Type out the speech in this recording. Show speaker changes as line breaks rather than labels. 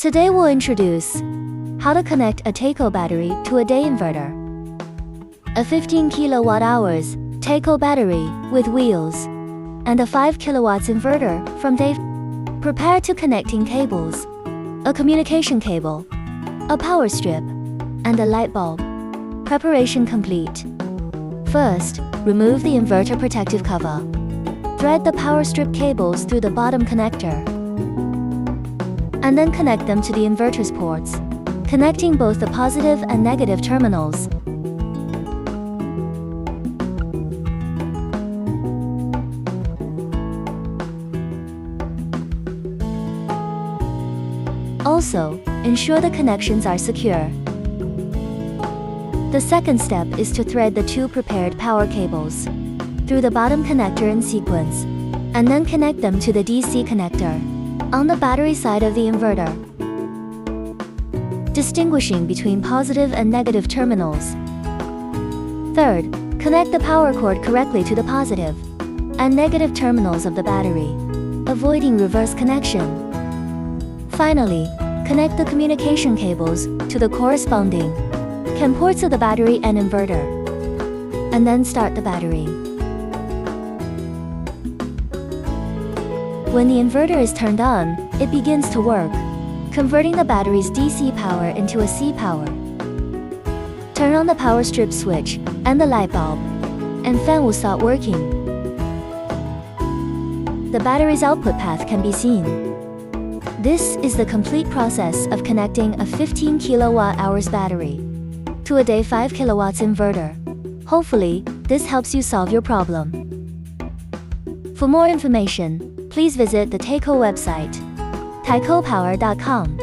Today we'll introduce how to connect a TAICO battery to a DeyeInverter. A 15 kWh TAICO battery with wheels and a 5 kW inverter from Deye. Prepare to connecting cables, a communication cable, a power strip, and a light bulb. Preparation complete. First, remove the inverter protective cover. Thread the power strip cables through the bottom connector, and then connect them to the inverter's ports, connecting both the positive and negative terminals. Also, ensure the connections are secure. The second step is to thread the two prepared power cables through the bottom connector in sequence, and then connect them to the DC connector on the battery side of the inverter, distinguishing between positive and negative terminals. Third, connect the power cord correctly to the positive and negative terminals of the battery, avoiding reverse connection. Finally, connect the communication cables to the corresponding CAN ports of the battery and inverter, and then start the battery. When the inverter is turned on, it begins to work, converting the battery's DC power into a C power. Turn on the power strip switch and the light bulb, and fan will start working. The battery's output path can be seen. This is the complete process of connecting a 15 kWh battery to a Deye 5 kW inverter. Hopefully, this helps you solve your problem. For more information, please visit the TAICO website, taicopower.com.